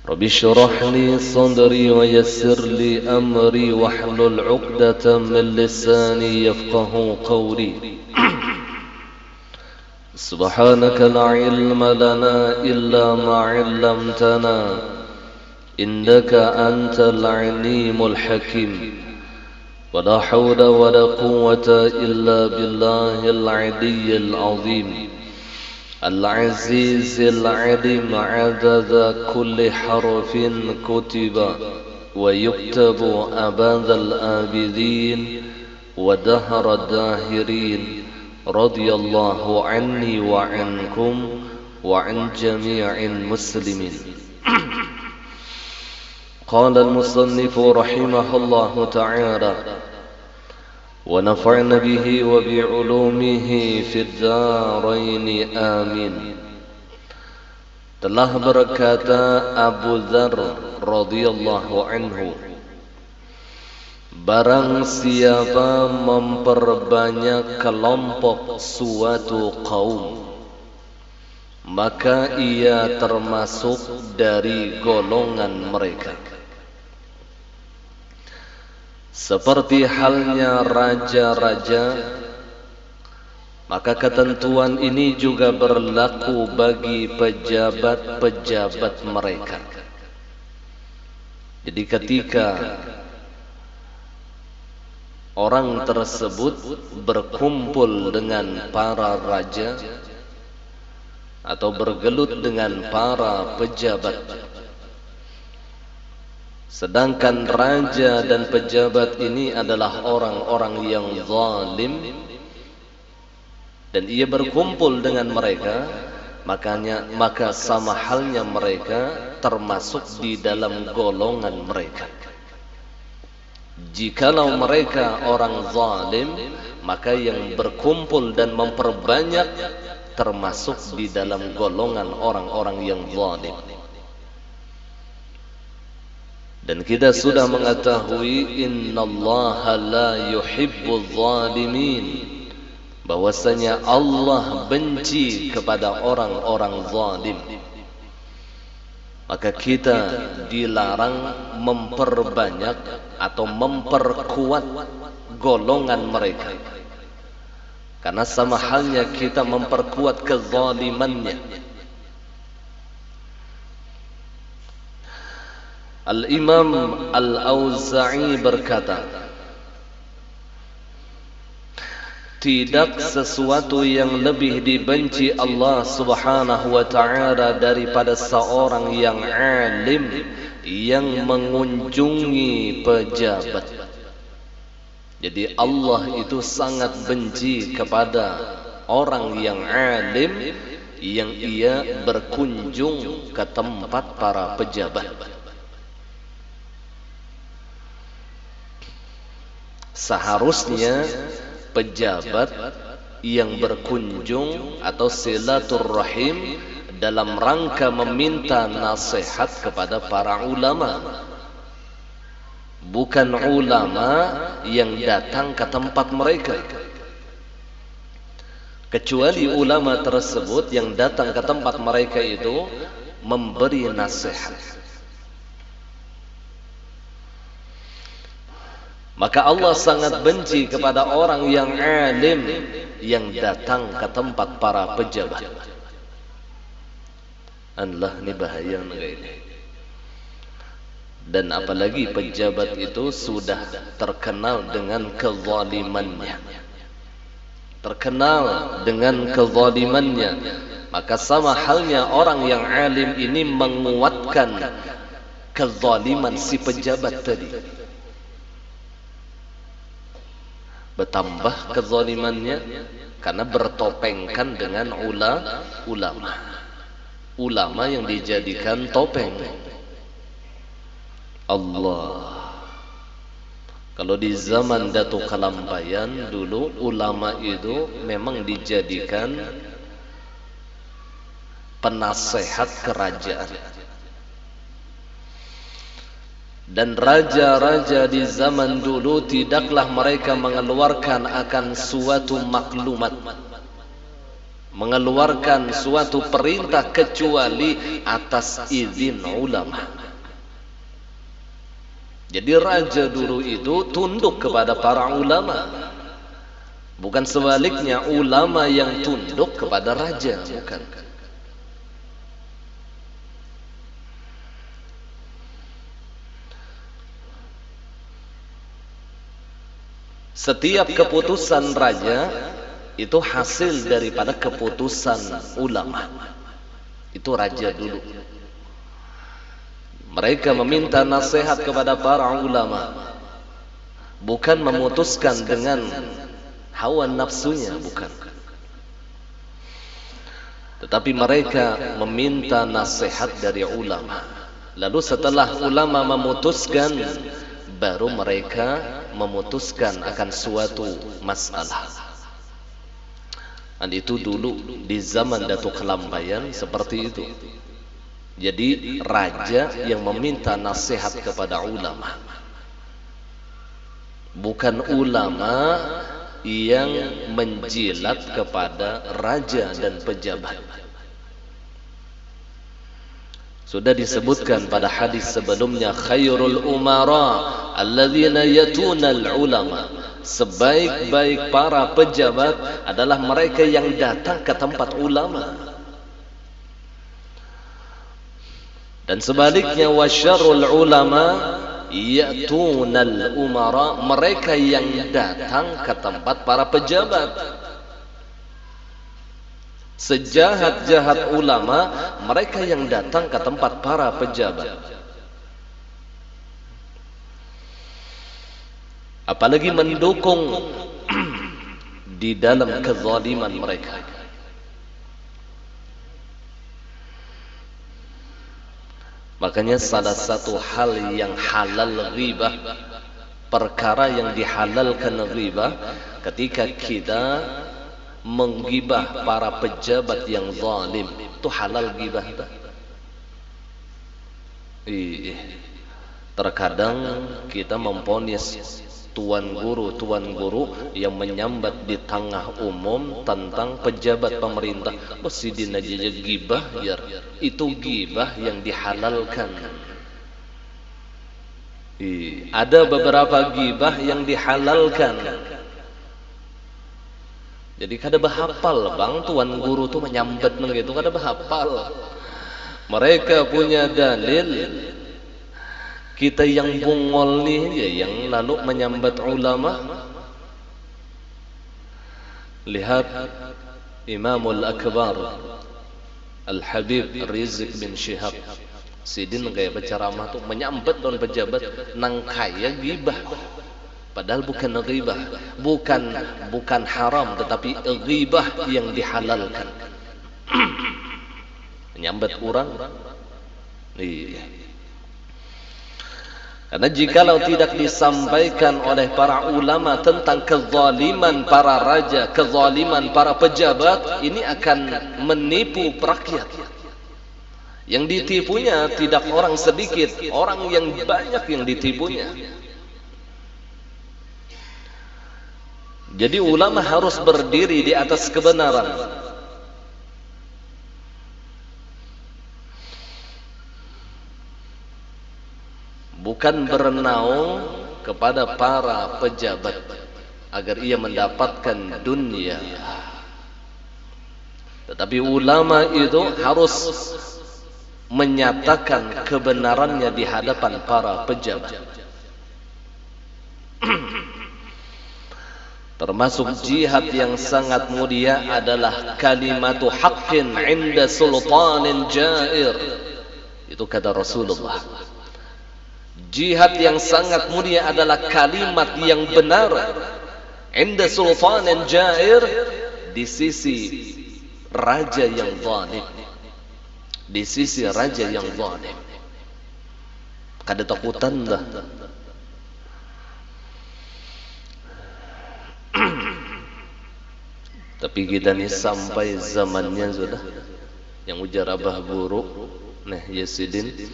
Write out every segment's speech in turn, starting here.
رب اشرح لي صدري ويسر لي أمري واحلل عقدة من لساني يفقه قولي. سبحانك لا علم لنا إلا ما علمتنا إنك أنت العليم الحكيم. ولا حول ولا قوة إلا بالله العلي العظيم العزيز العليم عدد كل حرف كتب ويكتب أبد الآبدين ودهر الداهرين. رضي الله عني وعنكم وعن جميع المسلمين. قال المصنف رحمه الله تعالى: ونفعنا به وبعلومه في الدارين آمين. Telah berkata Abu Dzar radhiyallahu anhu, barang siapa memperbanyak kelompok suatu kaum, maka ia termasuk dari golongan mereka. Seperti halnya raja-raja, maka ketentuan ini juga berlaku bagi pejabat-pejabat mereka. Jadi ketika orang tersebut berkumpul dengan para raja atau bergelut dengan para pejabat, sedangkan raja dan pejabat ini adalah orang-orang yang zalim dan ia berkumpul dengan mereka, maka sama halnya mereka termasuk di dalam golongan mereka. Jikalau mereka orang zalim, maka yang berkumpul dan memperbanyak termasuk di dalam golongan orang-orang yang zalim. Dan kita sudah mengetahui innallaha la yuhibbuz zalimin, bahwasanya Allah benci kepada orang-orang zalim. Maka kita dilarang memperbanyak atau memperkuat golongan mereka, karena sama halnya kita memperkuat kezalimannya. Al-Imam Al-Auza'i berkata, tidak sesuatu yang lebih dibenci Allah subhanahu wa ta'ala daripada seorang yang alim yang mengunjungi pejabat. Jadi Allah itu sangat benci kepada orang yang alim yang ia berkunjung ke tempat para pejabat. Seharusnya pejabat yang berkunjung atau silaturrahim dalam rangka meminta nasihat kepada para ulama, bukan ulama yang datang ke tempat mereka. Kecuali ulama tersebut yang datang ke tempat mereka itu memberi nasihat. Maka Allah sangat benci kepada orang yang alim yang datang ke tempat para pejabat. Allah, ini bahaya ini. Dan apalagi pejabat itu sudah terkenal dengan kezalimannya. Terkenal dengan kezalimannya. Maka sama halnya orang yang alim ini menguatkan kezaliman si pejabat tadi. Bertambah kezalimannya karena bertopengkan dengan ulama yang dijadikan topeng. Allah, kalau di zaman Datuk Kalambayan dulu ulama itu memang dijadikan penasehat kerajaan. Dan raja-raja di zaman dulu tidaklah mereka mengeluarkan akan suatu maklumat, mengeluarkan suatu perintah kecuali atas izin ulama. Jadi raja dulu itu tunduk kepada para ulama, bukan sebaliknya ulama yang tunduk kepada raja, bukan. Setiap keputusan raja itu hasil daripada keputusan ulama. Itu raja dulu. Mereka meminta nasihat kepada para ulama, bukan memutuskan dengan hawa nafsunya, bukan. Tetapi mereka meminta nasihat dari ulama. Lalu setelah ulama memutuskan, baru mereka memutuskan akan suatu masalah. Dan itu dulu di zaman Datuk Kelambayan seperti itu. Jadi raja yang meminta nasihat kepada ulama, bukan ulama yang menjilat kepada raja dan pejabat. Sudah disebutkan pada hadis sebelumnya, khairul umara alladzina yatunal ulama. Sebaik-baik para pejabat adalah mereka yang datang ke tempat ulama. Dan sebaliknya, wasyarrul ulama yatunal umara, mereka yang datang ke tempat para pejabat. Sejahat-jahat ulama, mereka yang datang ke tempat para pejabat. Apalagi mendukung di dalam kezaliman mereka. Makanya salah satu hal yang halal ghibah, perkara yang dihalalkan ghibah, ketika kita menggibah para pejabat yang zalim, itu halal ghibah. Terkadang kita memponis tuan guru yang menyambat di tengah umum tentang pejabat pemerintah, Sidin aja gibah, ya itu gibah yang dihalalkan. Ada beberapa gibah yang dihalalkan. Jadi kada bahapal bang tuan guru tuh menyambat begitu, kada bahapal. Mereka punya dalil. Kita yang bungol nih ya, yang lalu menyambat ulama. Lihat Imamul Akbar Al-Habib Rizik bin Syihab Sidin gaya berceramah tuh menyambat don pejabat nang kaya gibah. Padahal bukan ghibah, bukan haram, tetapi ghibah yang dihalalkan. Menyambat orang. Iya. Karena jikalau tidak disampaikan oleh para ulama tentang kezaliman para raja, kezaliman para pejabat, ini akan menipu rakyat. Yang ditipunya tidak orang sedikit, orang yang banyak yang ditipunya. Jadi ulama harus berdiri di atas kebenaran. Bukan bernaung kepada para pejabat agar ia mendapatkan dunia. Tetapi ulama itu harus menyatakan kebenarannya di hadapan para pejabat. Termasuk jihad yang sangat mulia adalah kalimatu haqqin 'inda sultanin jair. Itu kata Rasulullah. Jihad yang sangat mulia adalah kalimat yang benar 'inda sultanin jair, di sisi raja yang zalim. Di sisi raja yang zalim. Kada takutan dah. Tapi kita ni sampai zamannya sudah yang ujar Abah Guru nah Yasidin,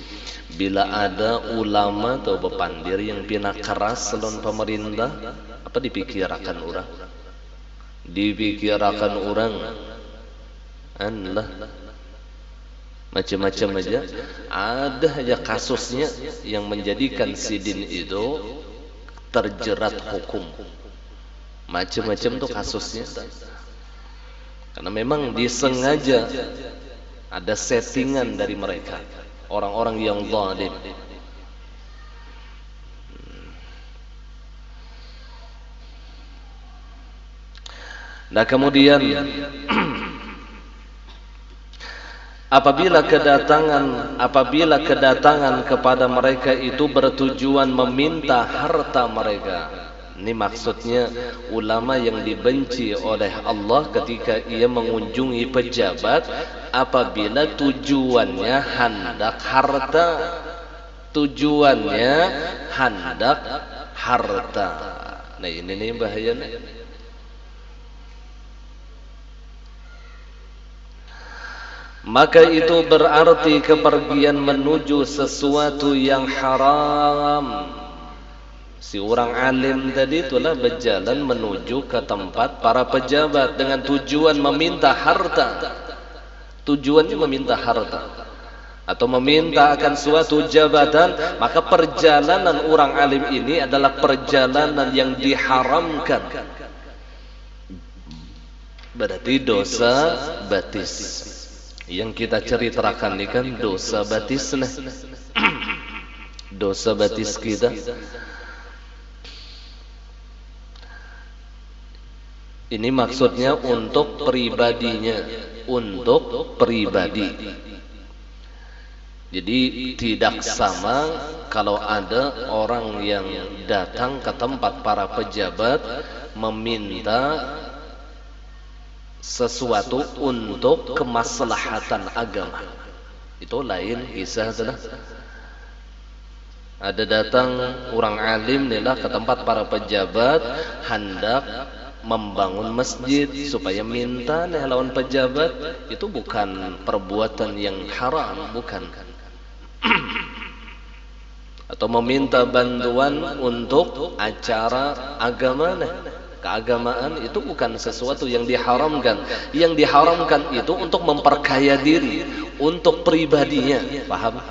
bila ada ulama atau bepandir yang pina keras lawan pemerintah, apa dipikirkan orang? Dipikirkan orang Anlah macam-macam aja, ada aja kasusnya yang menjadikan sidin itu terjerat hukum. Macam-macam tuh kasusnya, karena memang disengaja, ada settingan dari mereka, orang-orang yang zalim. Nah kemudian apabila kedatangan kepada mereka itu bertujuan meminta harta mereka, ini maksudnya ulama yang dibenci oleh Allah ketika ia mengunjungi pejabat apabila tujuannya hendak harta, Nah ini nih bahayanya. Maka itu berarti kepergian menuju sesuatu yang haram. Si orang alim tadi itulah berjalan menuju ke tempat para pejabat dengan tujuan meminta harta. Tujuannya meminta harta atau meminta akan suatu jabatan, maka perjalanan orang alim ini adalah perjalanan yang diharamkan. Berarti dosa batis. Yang kita ceritakan ini kan dosa batis nih. Dosa batis kita. Ini maksudnya untuk pribadinya, untuk pribadi. Jadi tidak sama kalau ada orang yang datang ke tempat para pejabat meminta sesuatu untuk kemaslahatan agama. Itu lain kisah adalah. Ada datang orang alim inilah ke tempat para pejabat hendak membangun masjid supaya minta nih lawan pejabat, itu bukan perbuatan yang haram, bukan. Atau meminta bantuan untuk acara agama nih, keagamaan, itu bukan sesuatu yang diharamkan. Yang diharamkan itu untuk memperkaya diri, untuk pribadinya. Paham?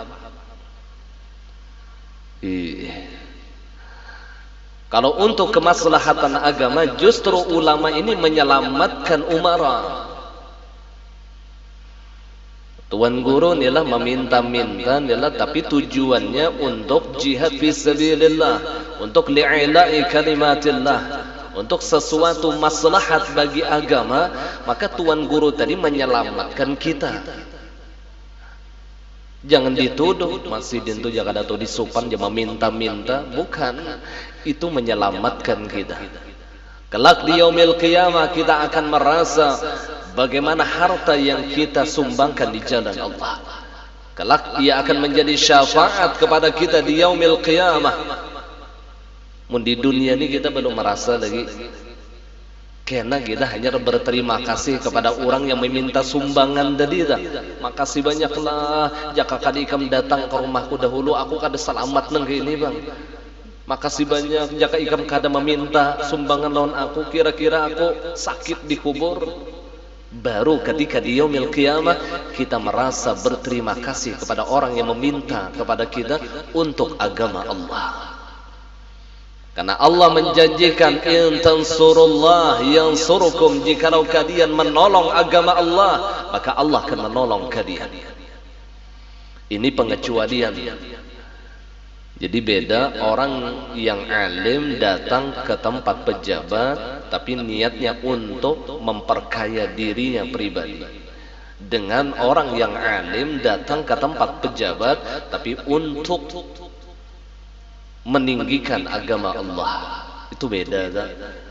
Kalau untuk kemaslahatan agama, justru ulama ini menyelamatkan umara. Tuan guru inilah meminta-minta inilah, tapi tujuannya untuk jihad fi sabilillah, untuk li'ila'i kalimatillah, untuk sesuatu maslahat bagi agama, maka tuan guru tadi menyelamatkan kita. Jangan dituduh masih dintu jangan atau disupan dia meminta-minta, bukan. Itu menyelamatkan kita. Kelak di yaumil qiyamah kita akan merasa bagaimana harta yang kita sumbangkan di jalan Allah. Kelak ia akan menjadi syafaat kepada kita di yaumil qiyamah. Di dunia ini kita belum merasa lagi, karena kita hanya berterima kasih kepada orang yang meminta sumbangan tadi. Makasih banyaklah jika kali ikam datang ke rumahku dahulu, aku kada selamat nang ini bang. Makasih banyak jika ikam kada meminta sumbangan lawan aku, kira-kira aku sakit di kubur. Baru ketika di yaumil qiyamah kita merasa berterima kasih kepada orang yang meminta kepada kita untuk agama Allah. Karena Allah menjanjikan in tansurullah yansurukum, jikalau kalian menolong agama Allah maka Allah akan menolong kalian. Ini pengecualian. Jadi beda orang yang alim datang ke tempat pejabat tapi niatnya untuk memperkaya dirinya pribadi, dengan orang yang alim datang ke tempat pejabat tapi untuk meninggikan agama Allah. Itu beda,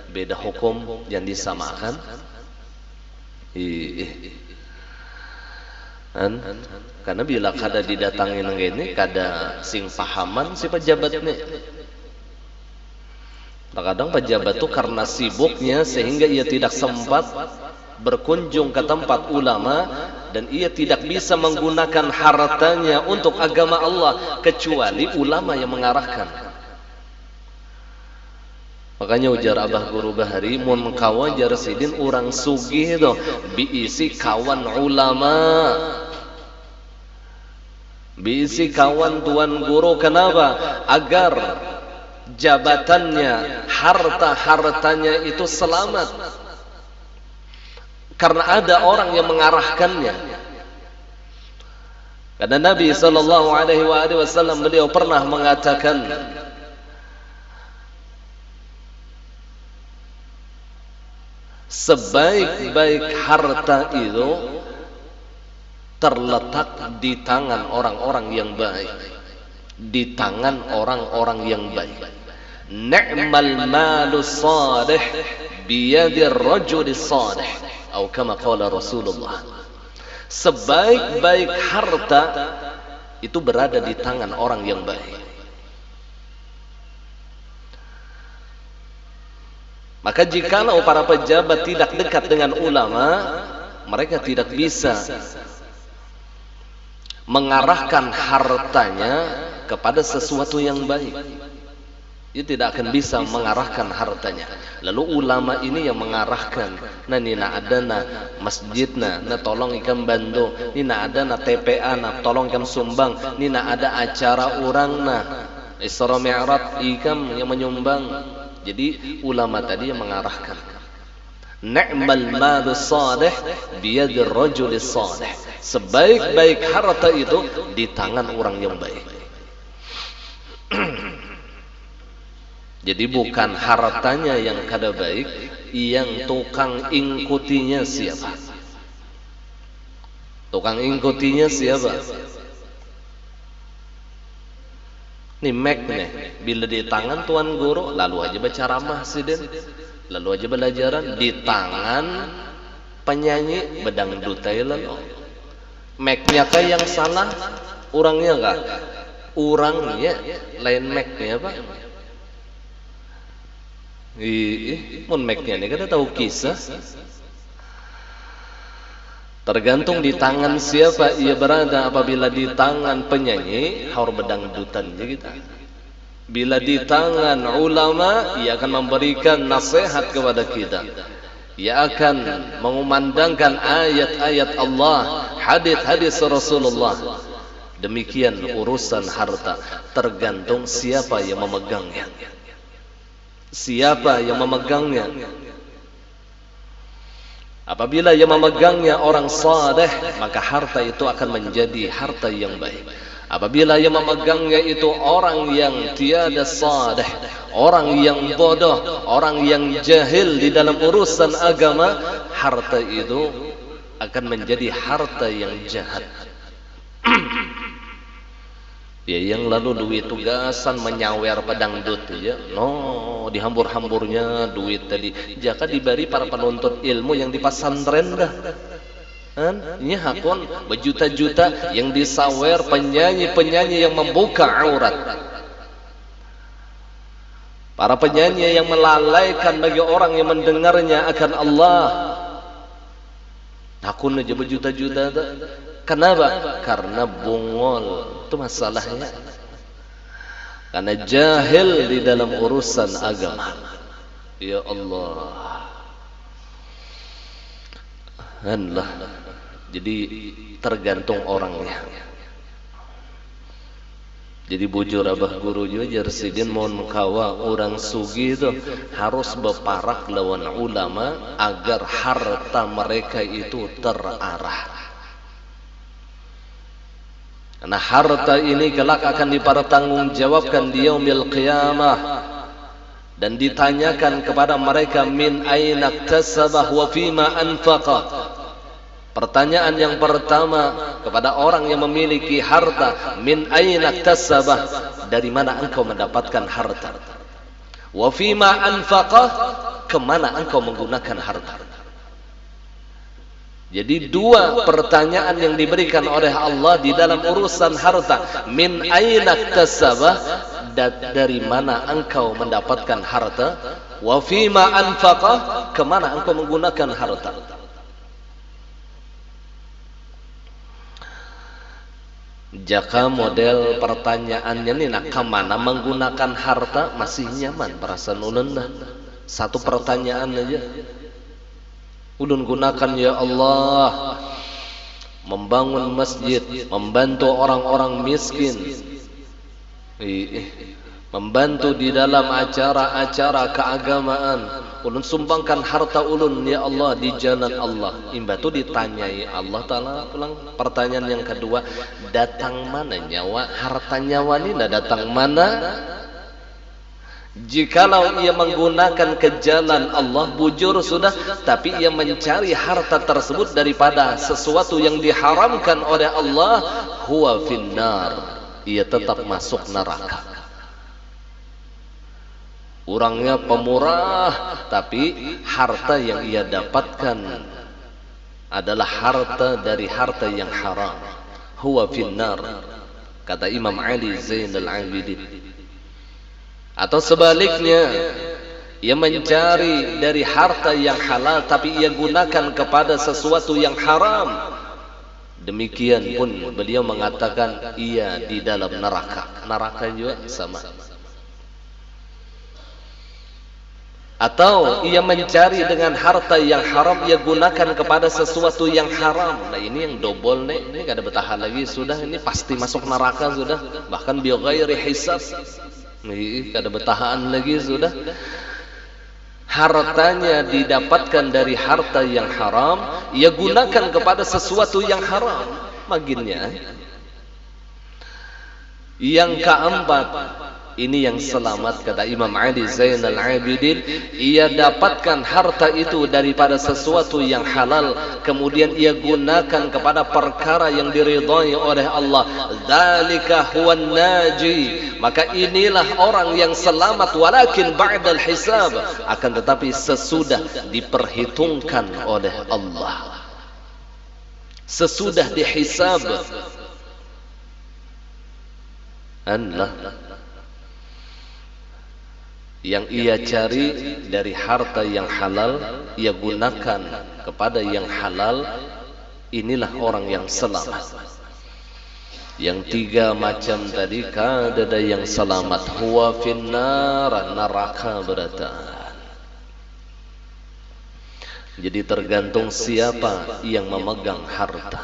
beda hukum yang disamakan. Karena bila kada didatangi nang ini kada sing pahaman si pejabatnya. Kadang pejabat itu karena sibuknya sehingga ia tidak sempat berkunjung ke tempat ulama, dan ia tidak bisa menggunakan hartanya untuk agama Allah kecuali ulama yang mengarahkan. Makanya ujar Abah Guru Bahari, mun kawajar sidin orang sugih itu biisi kawan ulama, biisi kawan tuan guru. Kenapa? Agar jabatannya, harta-hartanya itu selamat. Karena ada orang yang mengarahkannya. Karena Nabi sallallahu alaihi wasallam beliau pernah mengatakan, sebaik-baik harta itu terletak di tangan orang-orang yang baik, di tangan orang-orang yang baik. Ni'mal malu salih biyadir rajulis salih, atau kama qala Rasulullah. Sebaik-baik harta itu berada di tangan orang yang baik. Maka jikalau para pejabat tidak dekat dengan ulama, mereka tidak bisa mengarahkan hartanya kepada sesuatu yang baik. Dia tidak akan bisa mengarahkan hartanya. Lalu ulama ini yang mengarahkan. Nah, nina adana masjidna, na tolong ikan bantu. Nina adana TPA, na tolong ikan sumbang. Nina ada acara orang na Isra Mi'raj ikan yang menyumbang. Jadi ulama tadi yang mengarahkan. Ni'mal malu salih biyadir rajulis salih. Sebaik-baik harta itu di tangan orang yang baik. Jadi bukan hartanya yang kada baik, yang tukang ingkutinya siapa? Tukang ingkutinya siapa? Nih Mac nih, bila di tangan tuan guru, lalu aja baca ramah sidin, lalu aja belajaran. Di tangan penyanyi bedang dutai lalu. Mac-nya kah yang salah? Orangnya kah? Orangnya lain Mac-nya Pak. Mun Mac-nya ini kada tahu kisah. Tergantung di tangan siapa ia berada. Apabila di tangan penyanyi, haur bedangdutan je kita. Bila di tangan ulama, ia akan memberikan nasihat kepada kita. Ia akan mengumandangkan ayat-ayat Allah, hadis-hadis Rasulullah. Demikian urusan harta, tergantung siapa yang memegangnya. Siapa yang memegangnya? Apabila yang memegangnya orang saleh, maka harta itu akan menjadi harta yang baik. Apabila yang memegangnya itu orang yang tiada saleh, orang yang bodoh, orang yang jahil di dalam urusan agama, harta itu akan menjadi harta yang jahat. Ya, yang lalu duit tugasan menyawer pedangdut ya. No, dihambur-hamburnya duit tadi. Jaka diberi para penuntut ilmu yang di pesantren dah. Kan? Ini hakun berjuta-juta yang disawer penyanyi-penyanyi yang membuka aurat. Para penyanyi yang melalaikan bagi orang yang mendengarnya akan Allah. Hakun aja berjuta-juta dah. Kenapa? Karena bungol. Itu masalahnya. Karena jahil di dalam urusan agama. Ya Allah. Allah. Jadi tergantung orangnya. Jadi bujur Abah Guru juga sidin mohon kawa orang sugi itu harus beparak lawan ulama agar harta mereka itu terarah. Karena harta ini kelak akan dipertanggungjawabkan di yaumil qiyamah dan ditanyakan kepada mereka min aina iktasabah wa fima anfaqah. Pertanyaan yang pertama kepada orang yang memiliki harta, min aina iktasabah, dari mana engkau mendapatkan harta? Wa fima anfaqah, kemana engkau menggunakan harta? Jadi dua pertanyaan yang diberikan oleh Allah di dalam urusan harta. Min aina iktasabah, dari mana engkau mendapatkan harta? Wa fima anfaqah, kemana engkau menggunakan harta? Jaka model pertanyaannya nih, nak kemana menggunakan harta masih nyaman perasaan ulun dah. Satu pertanyaan aja ulun gunakan, ya Allah, membangun masjid, membantu orang-orang miskin, membantu di dalam acara-acara keagamaan. Ulun sumbangkan harta ulun, ya Allah, di jalan Allah. Imba tu ditanyai Allah Ta'ala pulang. Pertanyaan yang kedua, datang mana nyawa? Harta nyawa ini datang mana? Jikalau ia menggunakan ke jalan Allah, bujur sudah, tapi ia mencari harta tersebut daripada sesuatu yang diharamkan oleh Allah, huwa finnar, ia tetap masuk neraka. Orangnya pemurah, tapi harta yang ia dapatkan adalah harta dari harta yang haram, huwa finnar, kata Imam Ali Zainal Abidin. Atau sebaliknya, ia mencari dari harta yang halal tapi ia gunakan kepada sesuatu yang haram, demikian pun beliau mengatakan ia di dalam neraka. Neraka juga sama. Atau ia mencari dengan harta yang haram, ia gunakan kepada sesuatu yang haram. Nah ini yang dobol nih, ini gak ada bertahan lagi sudah, ini pasti masuk neraka sudah, bahkan bi ghairi hisab. Nih gak ada bertahan lagi sudah. Hartanya didapatkan dari harta yang haram, ia gunakan kepada sesuatu yang haram. Maginnya yang keempat, ini yang selamat, kata Imam Ali Zainal Abidin, ia dapatkan harta itu daripada sesuatu yang halal, kemudian ia gunakan kepada perkara yang diridhai oleh Allah. Dzalika huwan naji, maka inilah orang yang selamat, walakin ba'dal hisab, akan tetapi sesudah diperhitungkan oleh Allah, sesudah dihisab. Allah yang ia cari dari harta yang halal, ia gunakan kepada yang halal, inilah orang yang selamat. Yang tiga macam tadi kadada yang selamat, huwa finnar, neraka berada. Jadi tergantung siapa yang memegang harta.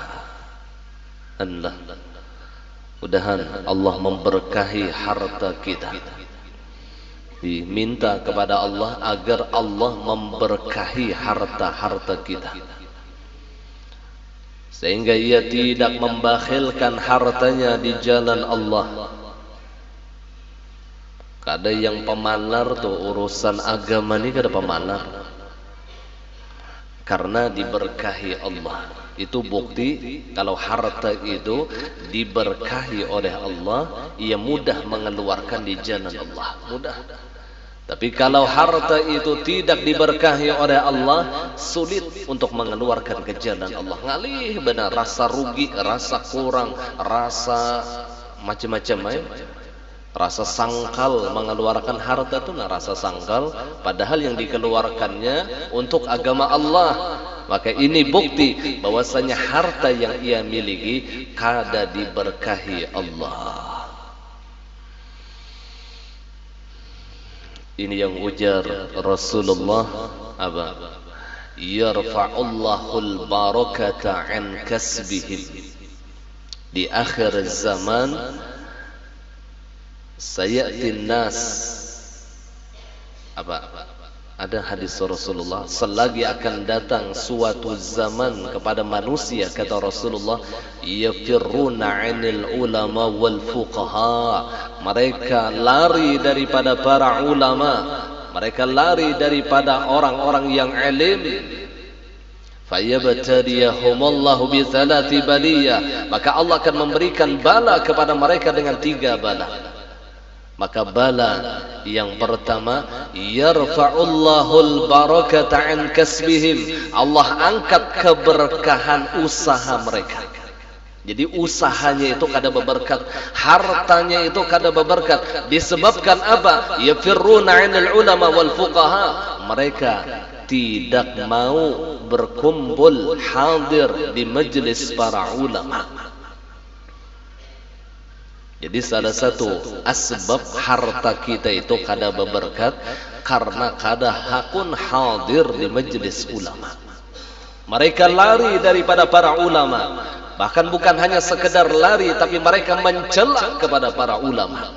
Allah, mudahan Allah memberkahi harta kita. Diminta kepada Allah agar Allah memberkahi harta-harta kita, sehingga ia tidak membakhilkan hartanya di jalan Allah. Kada yang pemalar tuh urusan agama ini, kada pemalar, karena diberkahi Allah. Itu bukti kalau harta itu diberkahi oleh Allah, ia mudah mengeluarkan di jalan Allah, mudah. Tapi kalau harta itu tidak diberkahi oleh Allah, sulit untuk mengeluarkan ke jalan Allah. Ngalih benar, rasa rugi, rasa kurang, rasa macam-macam, rasa sangkal mengeluarkan harta itu, rasa sangkal, padahal yang dikeluarkannya untuk agama Allah. Maka ini bukti bahwasanya harta yang ia miliki kada diberkahi Allah. Ini yang ujar Rasulullah apa? Yarfa'ullahul barakata an kasbihim. Di akhir zaman sayatin nas apa? Ada hadis Rasulullah, selagi akan datang suatu zaman kepada manusia, kata Rasulullah, yafirruna 'anil ulama wal fuqaha, mereka lari daripada para ulama, mereka lari daripada orang-orang yang alim. Fayabtaliyahumullahu bi thalathi baliyah, maka Allah akan memberikan bala kepada mereka dengan 3 bala. Maka bala yang pertama, yarfa'ullahul barakata an kasbihim, Allah angkat keberkahan usaha mereka. Jadi usahanya itu kada berberkat, hartanya itu kada berberkat. Disebabkan apa? Yafirruna 'anil ulama wal fuqaha, mereka tidak mau berkumpul hadir di majlis para ulama. Jadi salah satu asbab harta kita itu kada berberkat karena kada hakun hadir di majelis ulama. Mereka lari daripada para ulama. Bahkan bukan hanya sekedar lari, tapi mereka mencela kepada para ulama.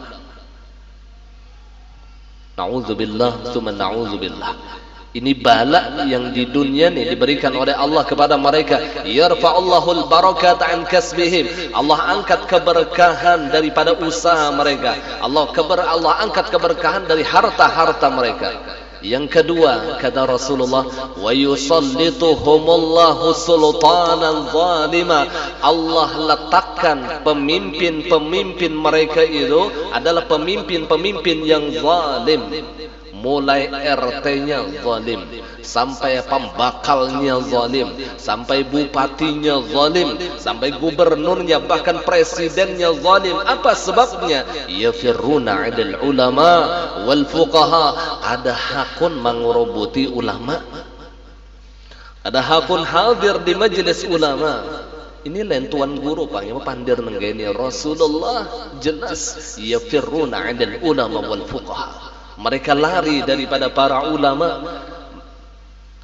Na'udzubillah, tsumma na'udzubillah. Ini bala yang di dunia ini diberikan oleh Allah kepada mereka. Yarfa'ullahul barakata an kasbihim. Allah angkat keberkahan daripada usaha mereka. Allah angkat keberkahan dari harta-harta mereka. Yang kedua, kata Rasulullah, wa yusallituhumullahu sultanan zalima. Allah letakkan pemimpin-pemimpin mereka itu adalah pemimpin-pemimpin yang zalim. Mulai RT-nya zalim, sampai pembakalnya zalim, sampai bupatinya zalim, sampai gubernurnya, bahkan presidennya zalim. Apa sebabnya? Yafirruna 'anil ulama wal fuqaha. Ada hakun mengurubuti ulama, ada hakun hadir di majelis ulama. Ini lain tuan guru Pak yang pandir nenggeni Rasulullah jelas yafirruna 'anil ulama wal fuqaha. Mereka lari daripada para ulama.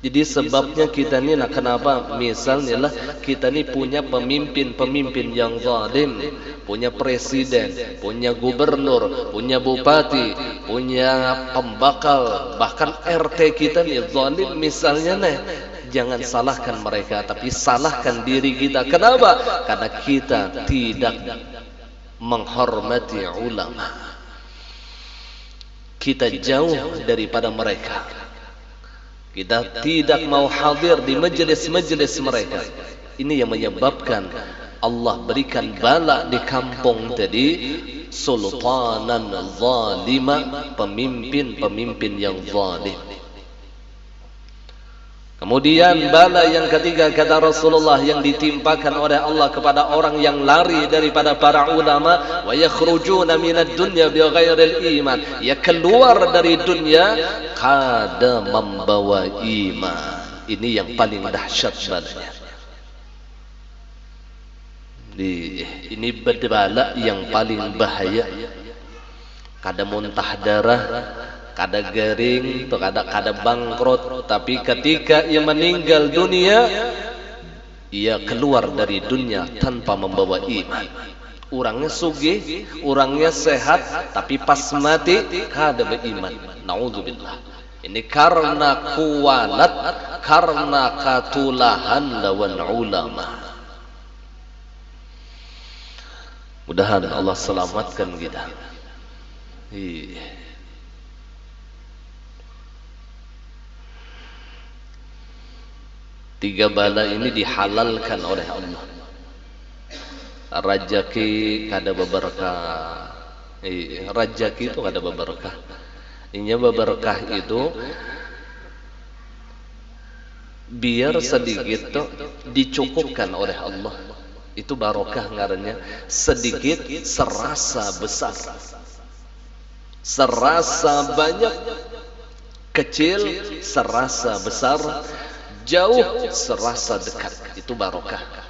Jadi sebabnya kita ni nak kenapa? Misalnya lah kita ni punya pemimpin-pemimpin yang zalim, punya presiden, punya gubernur, punya bupati, punya pembakal, bahkan RT kita ni zalim misalnya nih. Jangan salahkan mereka, tapi salahkan diri kita. Kenapa? Karena kita tidak menghormati ulama. Kita jauh daripada mereka. Kita tidak mau hadir di majelis-majelis mereka. Ini yang menyebabkan Allah berikan bala di kampung tadi, sultanan zalima, pemimpin-pemimpin yang zalim. Kemudian bala yang ketiga kata Rasulullah yang ditimpakan oleh Allah kepada orang yang lari daripada para ulama, wa yakhrujuna minad dunya bighairil iman. Ya keluar dari dunia kada membawa iman. Ini yang paling dahsyat balanya. Ini bala yang paling bahaya. Kada muntah darah, kada garing, kada bangkrut, tapi ketika ia meninggal dunia, ia keluar dari dunia tanpa membawa iman. Orangnya sugih, orangnya sehat, tapi pas mati kada beriman. Naudzubillah. Ini karena kualat, karena katulahan lawan ulama. Mudahan Allah selamatkan kita. Tiga bala ini dihalalkan oleh Allah. Rajaki kada berberkah. Rajaki itu kada berberkah. Inya berberkah itu biar sedikit tuh dicukupkan oleh Allah. Itu barokah ngarannya. Sedikit serasa besar, serasa banyak, kecil serasa besar, jauh serasa dekat. Itu barokah.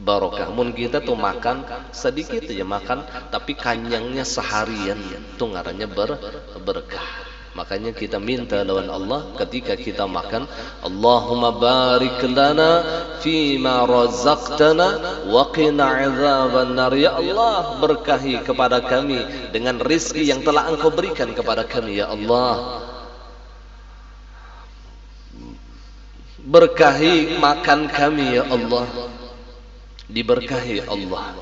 Barokah. Mun kita tuh makan sedikit aja makan, tapi kanyangnya seharian, itu ngarannya berkah. Makanya kita minta lawan Allah ketika kita makan, Allahumma barik lana fima razaqtana wa qina adzaban nar. Ya Allah, berkahi kepada kami dengan rizki yang telah Engkau berikan kepada kami ya Allah. Berkahi makan kami ya Allah. Diberkahi Allah.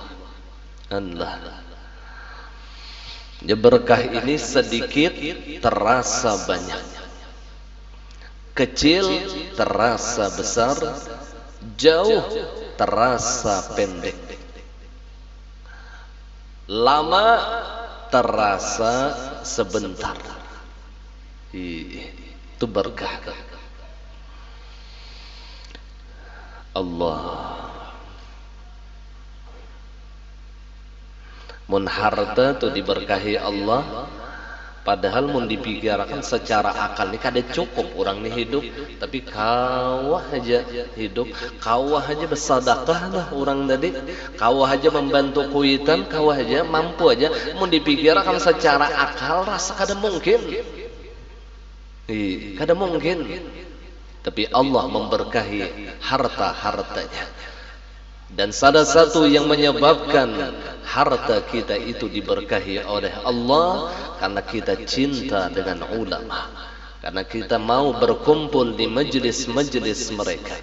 Allah. Ya berkah ini sedikit terasa banyak, kecil terasa besar, jauh terasa pendek, lama terasa sebentar. Itu berkah Allah. Mun harta tu diberkahi Allah, Padahal mun dipikirkan secara akal ini kada cukup orang ini hidup, tapi kawah aja hidup, kawah aja bersedekah lah orang tadi, kawah aja membantu kuitan, kawah aja mampu aja. Mun dipikirkan secara akal rasa kada mungkin, kada mungkin. Tapi Allah memberkahi harta-hartanya. Dan salah satu yang menyebabkan harta kita itu diberkahi oleh Allah karena kita cinta dengan ulama, karena kita mau berkumpul di majelis-majelis mereka.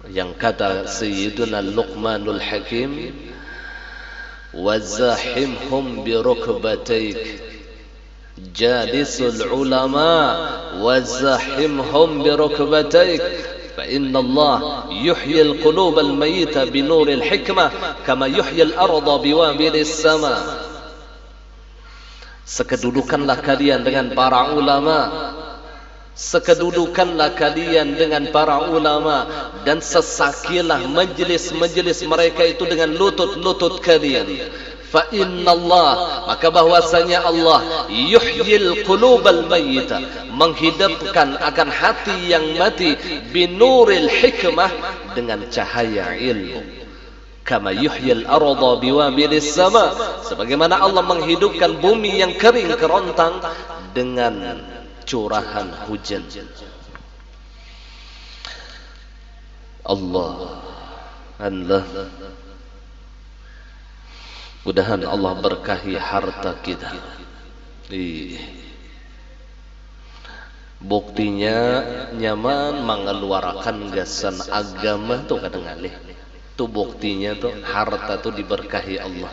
Yang kata Sayyiduna Luqmanul Hakim, wazahimhum bi rukbataik jalisul ulama wazahimhum bi rukbataik fa inna Allah yuhyi al-qulub al-mayyita bi nuril hikmah kama yuhyi al-ardha bi wabilis sama. Sekedudukanlah kalian dengan para ulama, sekedudukanlah kalian dengan para ulama, dan sesakilah majlis-majlis mereka itu dengan lutut-lutut kalian. Fa inna Allah, maka bahwasanya Allah yuhyil qulubal mayyita, menghidupkan akan hati yang mati, binuril hikmah, dengan cahaya ilmu. Kama yuhyil arda biwabilis sama, sebagaimana Allah menghidupkan bumi yang kering kerontang dengan curahan hujan. Allah mudahan Allah berkahi harta kita. Buktinya nyaman mengeluarkan gasan agama tuh kadang alih. Tuh buktinya tuh harta tuh diberkahi Allah.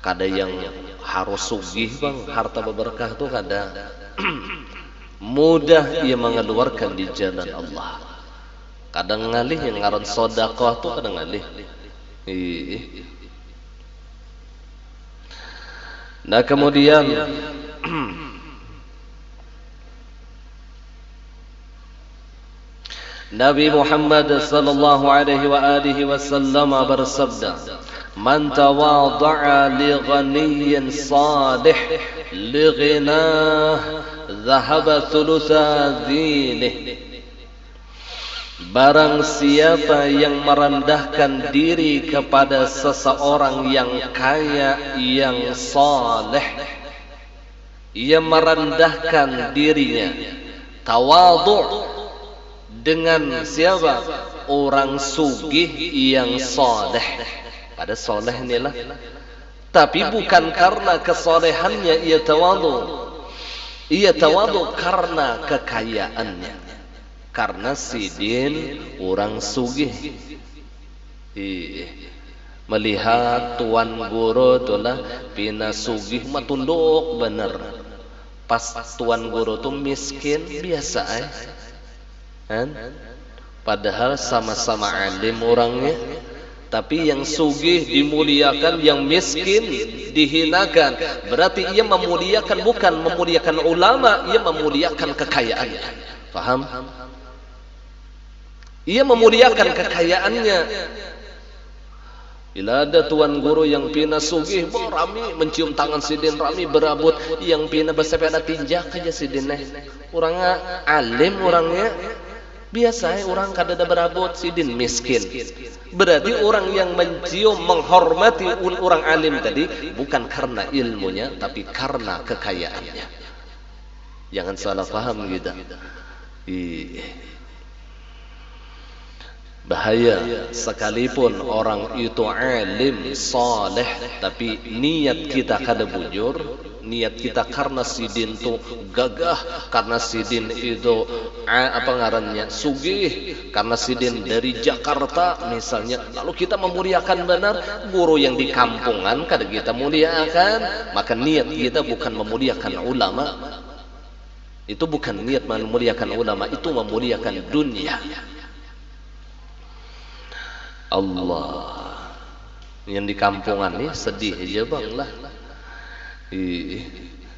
Kada yang harus sugih bang, harta berberkah tuh kada. Mudah ia mengeluarkan di jalan Allah. Kadang ngalih yang ngaran sedekah tuh kadang ngalih. Nah kemudian Nabi Muhammad sallallahu alaihi wa alihi wasallam bersabda, "Man tawadha'a li ghaniyyin salih li ghinah dhahaba thulutha dhinih." Barang siapa yang merendahkan diri kepada seseorang yang kaya, yang saleh, ia merendahkan dirinya, tawadhu dengan siapa? Orang sugih yang saleh. Pada saleh inilah, tapi bukan karena kesolehannya ia tawadhu. Ia tawadhu karena kekayaannya. Karena sidin orang sugih, melihat tuan guru itulah pina sugih matunduk bener, pas tuan guru tu miskin biasa kan? Padahal sama-sama alim orangnya, tapi yang sugih dimuliakan, yang miskin dihinakan. Berarti ia memuliakan, bukan memuliakan ulama, ia memuliakan kekayaannya. Faham? Ia memuliakan kekayaannya. Bila ada tuan guru yang pina sugih, rami mencium tangan sidin, rami berabut, yang pina bersepeda tinjak aja sidinnya. Orangnya alim, orangnya biasa, orang kadada berabut, sidin miskin. Berarti orang yang mencium, menghormati orang alim tadi bukan karena ilmunya, tapi karena kekayaannya. Jangan salah paham kita. Bahaya sekalipun orang itu alim saleh, tapi niat kita kada bujur, niat kita karena sidin itu gagah, karena sidin itu apa ngarannya sugih, karena sidin dari Jakarta misalnya, lalu kita memuliakan benar guru yang di kampungan kada kita muliakan, maka niat kita bukan memuliakan ulama. Itu bukan niat memuliakan ulama, itu memuliakan dunia. Allah, yang di kampungan nih sedih aja bang lah.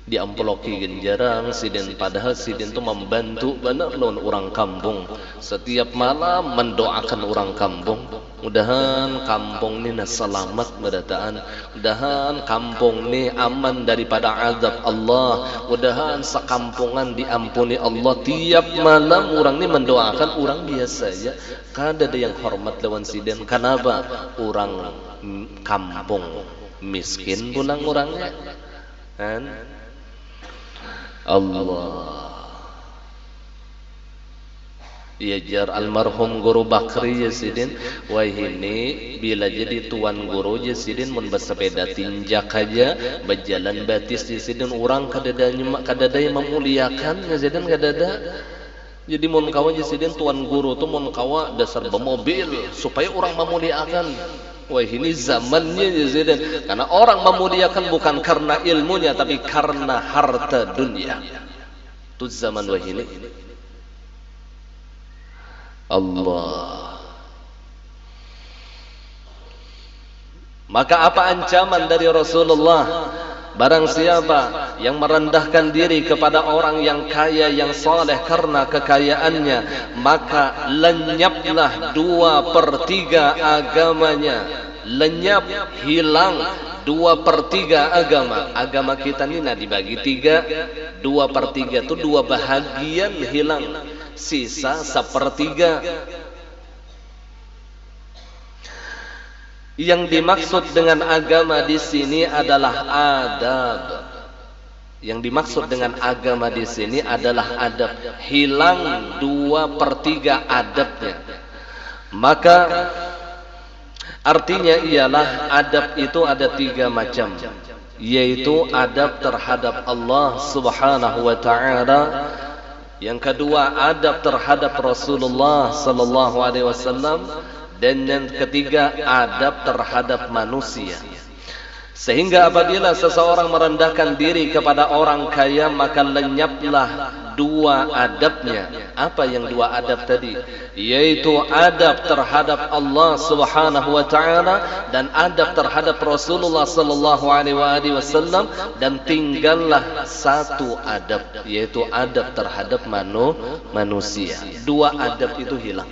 diamploki jarang sidin, padahal sidin itu membantu benar lawan orang kampung. Setiap malam mendoakan orang kampung, mudahan kampung ni selamat berdataan, mudahan kampung ni aman daripada azab Allah, mudahan sekampungan diampuni Allah. Tiap malam orang ni mendoakan. Orang biasa ya, kada ada yang hormat lawan sidin. Kenapa? Orang kampung miskin pulang orangnya kan. Allah ya jar almarhum guru Bakri ya sidin, wah ini bila jadi tuan guru ya sidin mun bersepeda tinjak aja berjalan batis ya sidin, orang kadada yang memuliakan ya sidin, kadada. Jadi mun kawa ya sidin tuan guru tu mun kawa dasar bermobil supaya orang memuliakan. Wah ini zamannya ya sidin, karena orang memuliakan bukan karena ilmunya tapi karena harta dunia. Tu zaman wah ini. Allah. Maka apa ancaman dari Rasulullah? Barang siapa yang merendahkan diri kepada orang yang kaya, yang saleh karena kekayaannya, maka lenyaplah 2/3 agamanya. Lenyap, hilang 2/3 agama. Agama kita ini dibagi 3, 2/3 itu 2 bahagian hilang, sisa 1/3. Yang dimaksud dengan agama di sini adalah adab. Yang dimaksud dengan agama di sini adalah adab. Hilang 2/3 adabnya. Maka artinya ialah adab itu ada 3 macam, yaitu adab terhadap Allah Subhanahu wa taala. Yang kedua adab terhadap Rasulullah sallallahu alaihi wasallam. Dan yang ketiga adab terhadap manusia. Sehingga apabila seseorang merendahkan diri kepada orang kaya, maka lenyaplah 2 adabnya. Apa yang 2 adab tadi? Yaitu adab terhadap Allah Subhanahu wa taala dan adab terhadap Rasulullah sallallahu alaihi wasallam, dan tinggallah 1 adab, yaitu adab terhadap manusia. 2 adab itu hilang.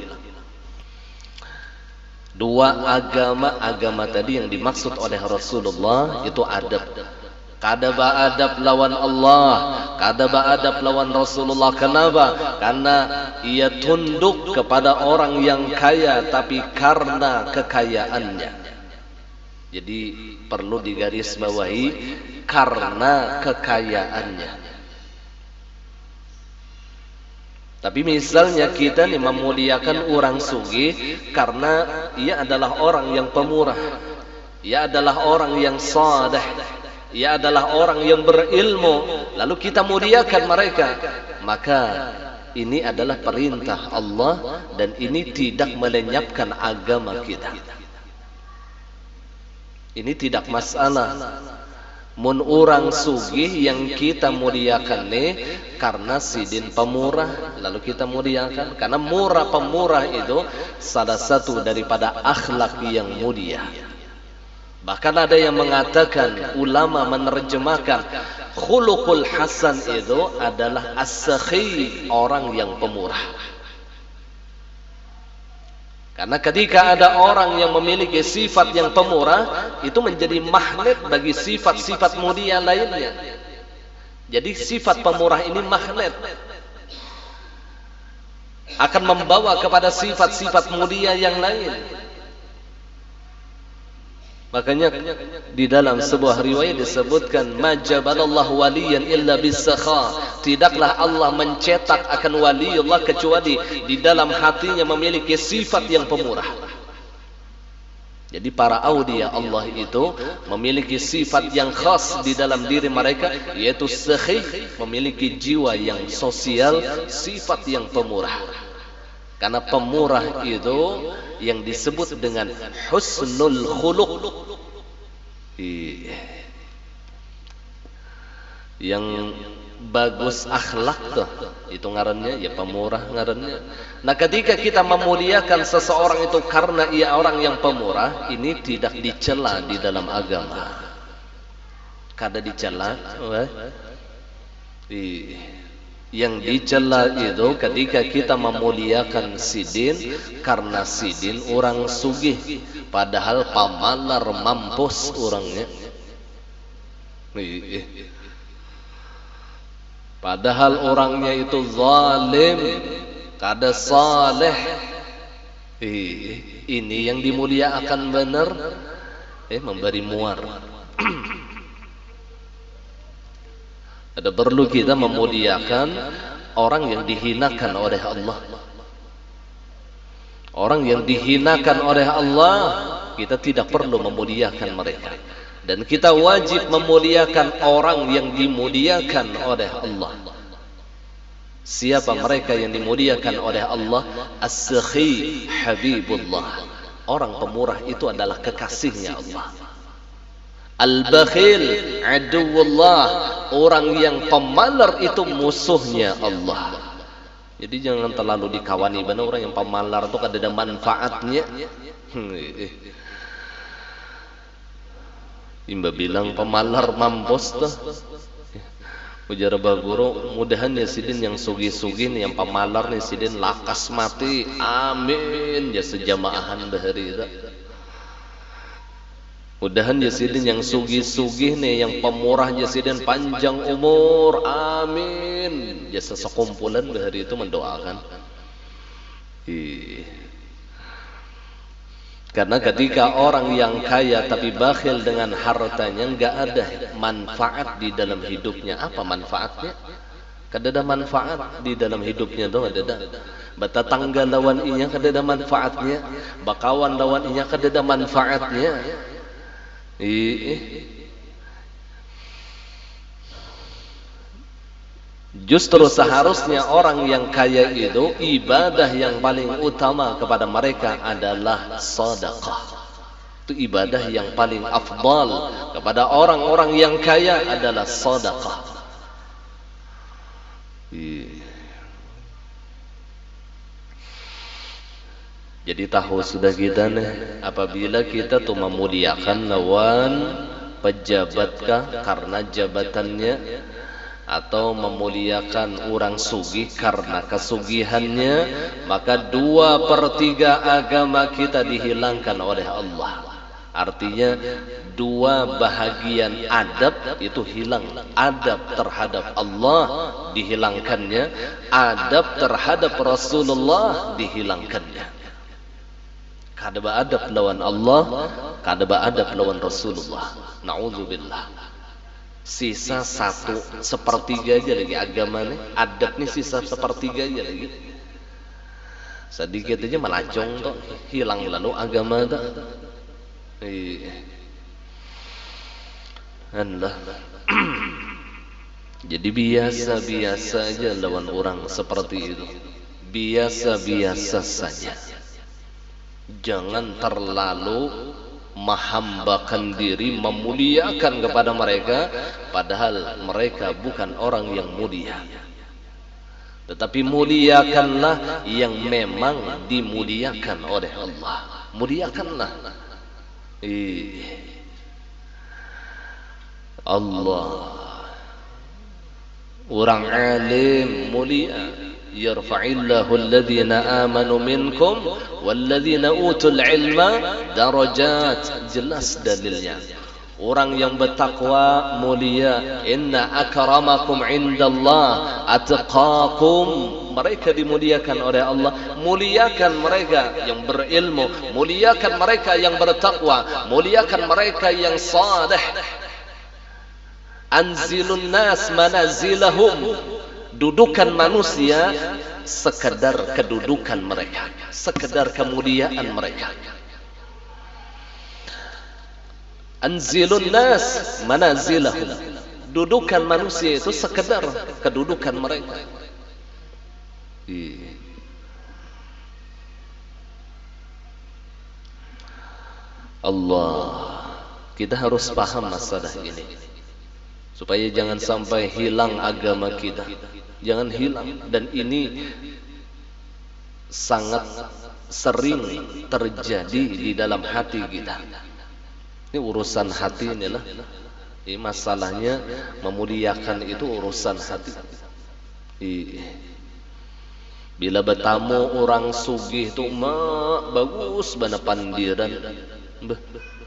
2 agama tadi yang dimaksud oleh Rasulullah itu adab. Kada adab lawan Allah, kada adab lawan Rasulullah. Kenapa? Karena ia tunduk kepada orang yang kaya tapi karena kekayaannya. Jadi perlu digarisbawahi, karena kekayaannya. Tapi misalnya kita nih memuliakan orang sugih karena ia adalah orang yang pemurah, ia adalah orang yang saleh, ia adalah orang yang berilmu, lalu kita muliakan mereka, maka ini adalah perintah Allah dan ini tidak melenyapkan agama kita. Ini tidak masalah. Mun orang sugih yang kita muliakan nih karena sidin pemurah, lalu kita muliakan karena murah. Pemurah itu salah satu daripada akhlak yang mulia. Bahkan ada yang mengatakan, ulama menerjemahkan khuluqul hasan itu adalah as-sakhi, orang yang pemurah. Karena ketika ada orang yang memiliki sifat yang pemurah, itu menjadi magnet bagi sifat-sifat mulia lainnya. Jadi sifat pemurah ini magnet, akan membawa kepada sifat-sifat mulia yang lain. Makanya di dalam sebuah riwayat disebutkan, majabalallahu waliyan illa bisakha, tidaklah Allah mencetak akan waliullah kecuali di dalam hatinya memiliki sifat yang pemurah. Jadi para aulia Allah itu memiliki sifat yang khas di dalam diri mereka, yaitu sakhi, memiliki jiwa yang sosial, sifat yang pemurah. Karena pemurah itu yang disebut dengan husnul khuluq, yang bagus akhlak tuh, itu ngarannya ya pemurah ngarannya. Nah ketika kita memuliakan seseorang itu karena ia orang yang pemurah, ini tidak dicela di dalam agama. Kada dicela, Yang dicela itu ketika kita memuliakan sidin karena sidin orang sugih, padahal pamalar mampus orangnya. Padahal orangnya itu zalim, kada saleh. Ini yang dimuliakan benar, memberi muar. Ada perlu kita memuliakan orang yang dihinakan oleh Allah. Orang yang dihinakan oleh Allah, kita tidak perlu memuliakan mereka. Dan kita wajib memuliakan orang yang dimuliakan oleh Allah. Siapa mereka yang dimuliakan oleh Allah? As-Sakhi Habibullah. Orang pemurah itu adalah kekasihnya Allah. Al-Bakhil Aduwullah. Orang yang pemalar itu musuhnya Allah. Jadi jangan terlalu dikawani. Benar orang yang pemalar itu ada manfaatnya. Imba bilang pemalar mampus tuh. Ujar baguro, mudahan ya sidin yang sugi-sugi nih, yang pemalar nih sidin lakas mati. Amin. Ya sejamaahan bahari itu. Mudahan ya sidin yang sugi-sugi nih, yang pemurah ya sidin panjang umur. Amin. Ya sesekumpulan bahari itu mendoakan. Karena ketika orang yang kaya tapi bakhil dengan hartanya, enggak ada manfaat di dalam hidupnya. Apa manfaatnya? Kada ada manfaat di dalam hidupnya tuh, ada. Batatangga lawan inya kada ada manfaatnya. Bakawan lawan inya kada ada manfaatnya. Justru seharusnya orang yang kaya itu ibadah yang paling utama kepada mereka adalah sedekah. Itu ibadah yang paling afdal kepada orang-orang yang kaya adalah sedekah. Jadi tahu sudah kita nih, apabila kita tuh memuliakan lawan pejabatkah karena jabatannya, atau memuliakan orang sugih karena kesugihannya, maka 2/3 agama kita dihilangkan oleh Allah. Artinya 2 bahagian adab itu hilang. Adab terhadap Allah dihilangkannya, adab terhadap Rasulullah dihilangkannya. Kada adab lawan Allah, kada adab lawan Rasulullah. Nauzubillah. Sisa 1/3 aja lagi agama nih, adab nih sisa 1/3 aja lagi. Sedikit aja melacong tuh, hilang lalu agama tuh. Allah. Jadi biasa-biasa aja lawan orang seperti itu. Biasa-biasa saja. Jangan terlalu menghambakan diri, memuliakan kepada mereka, padahal mereka bukan orang yang mulia. Tetapi muliakanlah yang memang dimuliakan oleh Allah. Muliakanlah. Allah. Orang alim mulia. Yarfa'illahu alladhina amanu minkum walladhina utul ilma darajat. Jelas dalilnya. Orang yang bertakwa mulia. Inna akramakum indallah atqakum. Mereka dimuliakan oleh Allah. Muliakan mereka yang berilmu, muliakan mereka yang bertakwa, muliakan mereka yang saleh. Anzilun nas manazilahum. Dudukan manusia sekedar kedudukan mereka, sekedar kemuliaan mereka. Anzilun nas manazilahum. Dudukan manusia itu sekedar kedudukan mereka. Allah, kita harus paham masalah ini supaya jangan sampai hilang agama kita. Jangan hilang. Dan ini sangat sering terjadi di dalam hati kita. Ini urusan hati inilah. Masalahnya memuliakan itu urusan hati. Bila bertamu orang sugih itu bagus bana pandiran,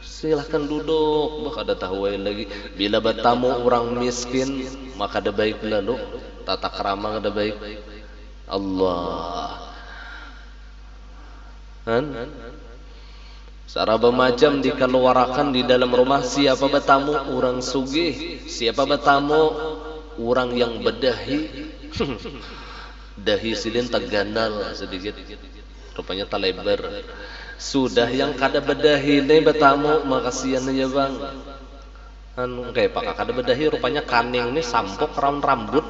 silahkan duduk, ada tahu lagi. Bila bertamu orang miskin, maka ada baik lalu tata krama ada baik. Allah Saraba macam dikeluarkan di dalam rumah. Siapa bertamu orang sugih, siapa bertamu orang yang berdahi. Dahi sidin tergandal sedikit, rupanya talebar. Sudah yang kada berdahi ini bertamu, makasihan ya bang. Kayak pak kada berdahi, rupanya kaning ini sampok rambut.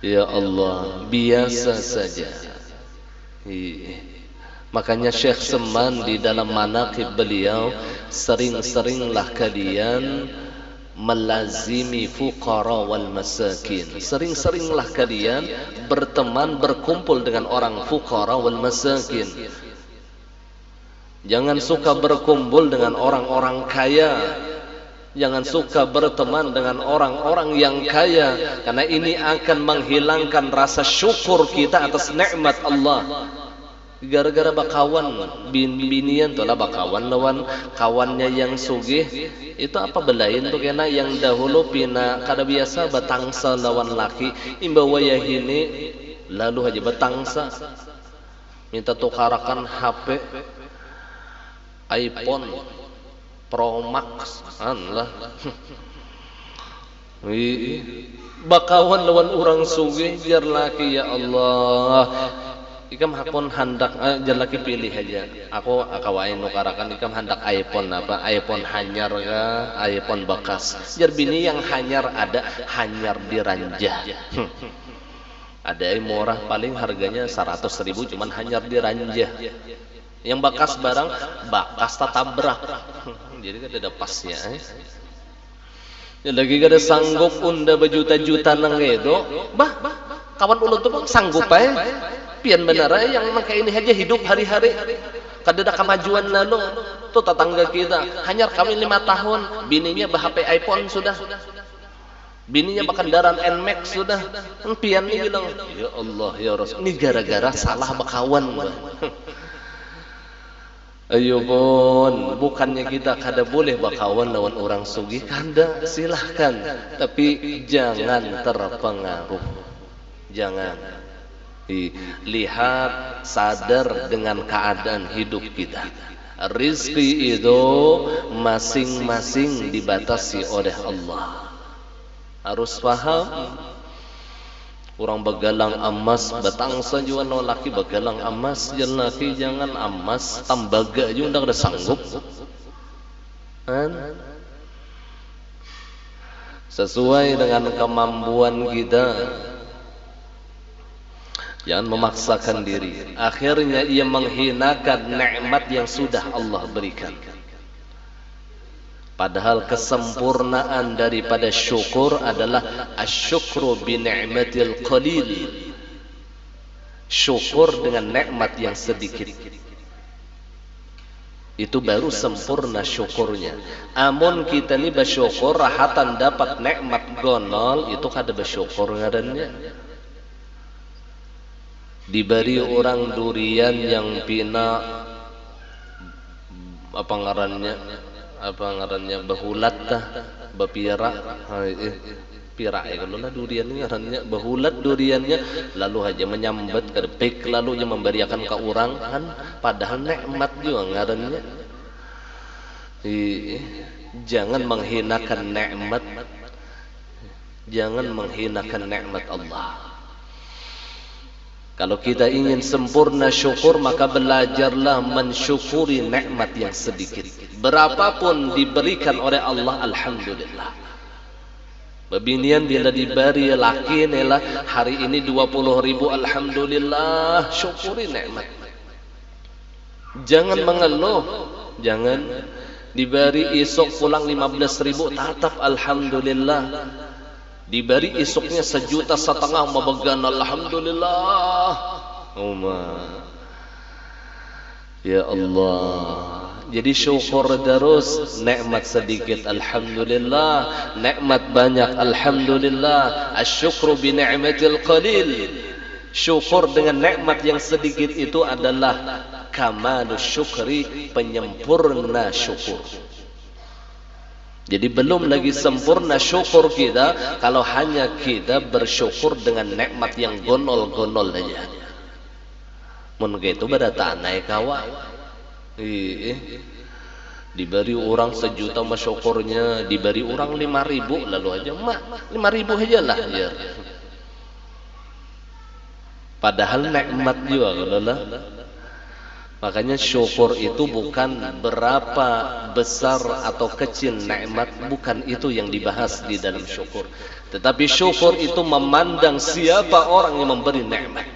Ya Allah, biasa saja. Makanya Syekh Seman di dalam manaqib beliau, sering-seringlah kalian melazimi fuqara wal masakin. Sering-seringlah kalian berteman, berkumpul dengan orang fuqara wal masakin. Jangan suka berkumpul dengan orang-orang kaya. Jangan suka berteman dengan orang-orang yang kaya, karena ini akan menghilangkan rasa syukur kita atas nikmat Allah. Gara-gara bakawan binian tuh lah bakawan lawan kawannya yang sugih, itu apa belain tuh kena yang dahulu pina kada biasa batangsa lawan laki imbawa yahini lalu aja batangsa minta tukarakan HP iPhone Pro Max lah. Bakawan lawan orang sugih biar laki. Ya Allah, ikam hakon hendak jar laki pilih aja. Aku akawain nukarakan ikam hendak iPhone apa? iPhone hanyar ka, iPhone bekas. Jar bini yang hanyar ada, hanyar diranjah. Ada yang murah paling harganya 100.000 cuman hanyar diranjah. Yang bekas barang bekas tatabrak. Jadi kan ada pasnya. Ya lagi kada sanggup unda berjuta-juta nang itu. Bah, kawan ulun tuh sanggup pian benar yang makai ini aja hidup hari-hari. Kada ada kemajuan lalu. Tuh tetangga kita, hanya kami 5 tahun, bininya bah-HP iPhone sudah. Bininya kendaraan NMAX sudah. Pian nih bilang, ya Allah ya Rasul, ini gara-gara salah bakawan. Ayo pun, bukannya kita kada boleh bakawan lawan orang sugih, kada, silahkan, tapi jangan terpengaruh. Jangan. Lihat, sadar dengan keadaan hidup kita. Rizki itu masing-masing dibatasi oleh Allah. Harus paham. Orang begalang emas batangsa juga no laki begalang emas jangan laki jangan emas tambaga juga udah sanggup sesuai dengan kemampuan kita. Jangan memaksakan diri, akhirnya ia menghinakan nikmat yang sudah Allah berikan. Padahal kesempurnaan daripada syukur adalah asyukru bi ni'matil qalil. Syukur dengan nikmat yang sedikit. Itu baru sempurna syukurnya. Amun kita ni bersyukur rahatan dapat nikmat gonol, itu kada bersyukur ngarannya. Diberi orang durian yang pina apa ngarannya behulat tah bepira pira kalau lah duriannya ngarannya behulat duriannya lalu aja menyambat kedepik lalu dia memberikan ke orang kan padahal nikmat juga ngarannya. Jangan menghinakan nikmat, jangan menghinakan nikmat Allah. Kalau kita ingin sempurna syukur, maka belajarlah mensyukuri nikmat yang sedikit. Berapapun diberikan oleh Allah, alhamdulillah. Bebinian bila diberi laki nela hari ini 20.000, alhamdulillah, syukuri nikmat. Jangan mengeluh, jangan diberi esok pulang 15.000, tetap alhamdulillah. Diberi esoknya 1,5 juta memegang alhamdulillah. Ya Allah, Jadi syukur terus, nikmat sedikit alhamdulillah, nikmat banyak alhamdulillah. Asyukru bi ni'matil qalil. Syukur dengan nikmat yang sedikit itu adalah kamalus syukri, penyempurna syukur. Jadi belum lagi sempurna syukur kita kalau hanya kita bersyukur dengan nikmat yang gonol-gonol saja. Mun gitu pada tak naik kawan. Diberi orang 1 juta masyukurnya, diberi orang 5.000 lalu aja mak 5.000 aja lah ya. Padahal nikmat juga lah. Makanya syukur itu bukan berapa besar atau kecil nikmat, bukan itu yang dibahas di dalam syukur. Tetapi syukur itu memandang siapa orang yang memberi nikmat.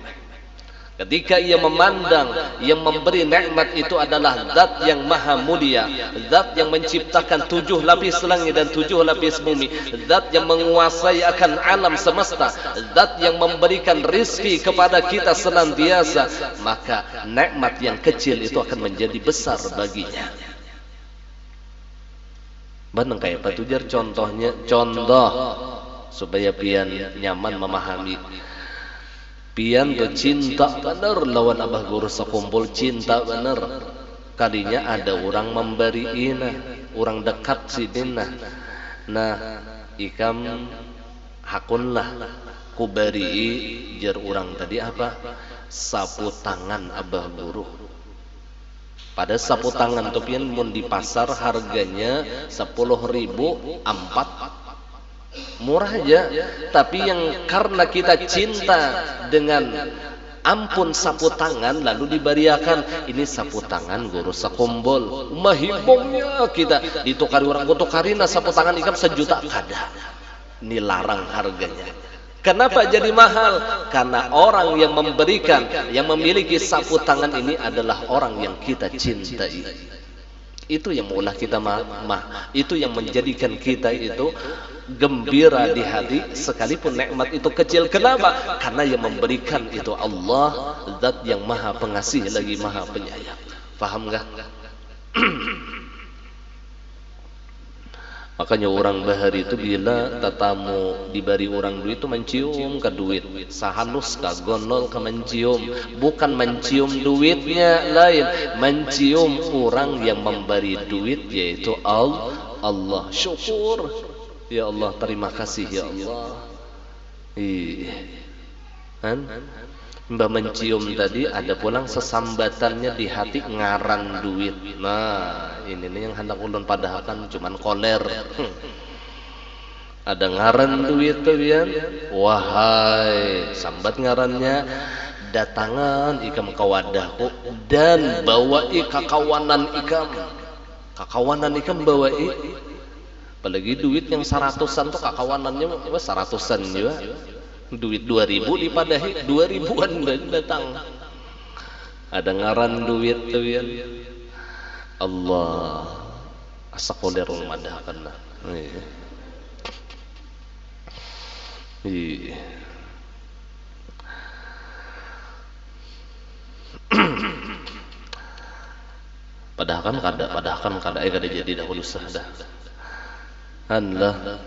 Ketika ia memandang yang memberi nikmat itu adalah zat yang maha mulia, zat yang menciptakan 7 lapis langit dan 7 lapis bumi, zat yang menguasai akan alam semesta, zat yang memberikan rizki kepada kita senantiasa, maka nikmat yang kecil itu akan menjadi besar baginya. Benar kayak Pak Tujar contohnya, contoh supaya pian nyaman memahami. Pian tuh cinta bener lawan abah guru sekumpul, cinta bener. Kalinya ada orang memberi ina, orang dekat sidina. Nah, ikam hakunlah ku beri jar orang tadi apa? Sapu tangan abah guru. Pada sapu tangan tuh pian mun di pasar harganya 10.000 4. Murah aja, tapi yang karena kita cinta dengan ampun sapu tangan lalu diberiakan ini sapu tangan guru sekumpul, mahibongnya kita ditukari orang kutukarina sapu tangan ikam 1 juta kada, ini larang harganya. Kenapa jadi mahal? Karena orang yang memberikan, yang memiliki sapu tangan ini adalah orang yang kita cintai. Itu yang maulah kita itu yang menjadikan kita itu gembira di hati sekalipun nikmat itu kecil. Kenapa? Karena yang memberikan itu Allah, zat yang maha pengasih lagi maha penyayang. Paham enggak? Makanya orang bahari itu bila tatamu diberi orang duit itu mencium ke duit, sahalus ke gonol ke mencium, bukan mencium duitnya lain, mencium orang yang memberi duit yaitu Allah. Syukur ya Allah, terima kasih ya Allah. Kan Mbak mencium tadi ada pulang sesambatannya di hati ngaran duit. Nah, ini nih yang hendak ulun padahkan cuman koler. Ada ngaran duit tuh bian. Wahai, sambat ngarannya datangan ikam ke wadahku dan bawai kakawanan ikam. Kakawanan ikam bawai. Apalagi duit yang 100-an tuh kakawanannya 100-an juga. Duit 2.000 dipadahi 2.000-an datang. Ada ngaran duit tuh ya. Allah asakolerul madahkanlah. Padahal kan kada jadi dahulu sahdah. Allah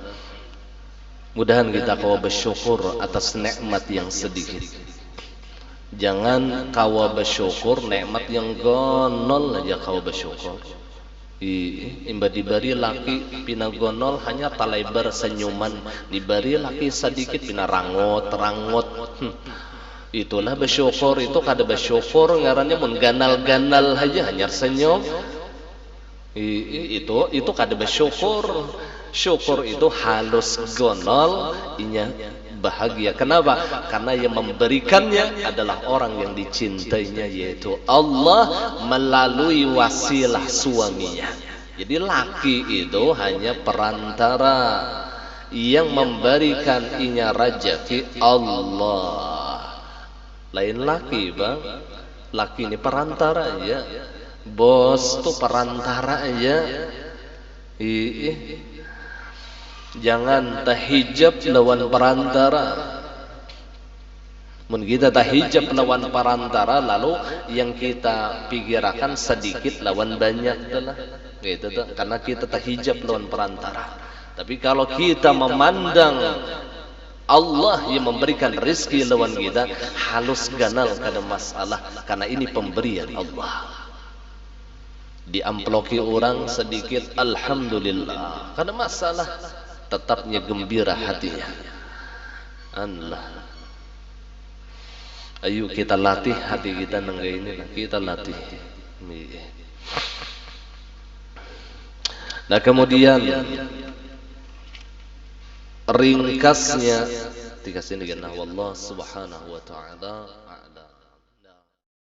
mudahan kita kawa bersyukur atas nikmat yang sedikit. Jangan kawa bersyukur nikmat yang gonol aja kawa bersyukur. Imba diberi laki pina gonol hanya talaibar senyuman, diberi laki sedikit pina rangot. Itulah bersyukur, itu kada bersyukur ngarannya mun ganal aja hanya senyum. Itu kada bersyukur. Syukur itu halus gonol, inya bahagia. Kenapa? Karena yang memberikannya adalah orang yang dicintainya yaitu Allah melalui wasilah suaminya. Jadi laki itu hanya perantara, yang memberikan inya rezeki Allah. Lain laki bang, laki ini perantara aja. Bos tuh perantara aja. Jangan tahijab lawan perantara. Mun kita tahijab lawan parantara, lalu yang kita pikirkan sedikit lawan banyak adalah gitu tuh, karena kita tahijab lawan perantara. Tapi kalau kita memandang Allah yang memberikan rezeki lawan kita, halus ganal kada masalah, karena ini pemberian Allah. Diamploki orang sedikit, alhamdulillah, kada masalah, tetapnya gembira hatinya. Allah. Ayo kita latih hati kita nengga ini, kita latih. Nah kemudian ringkasnya dikasih dengan Allah Subhanahu wa taala.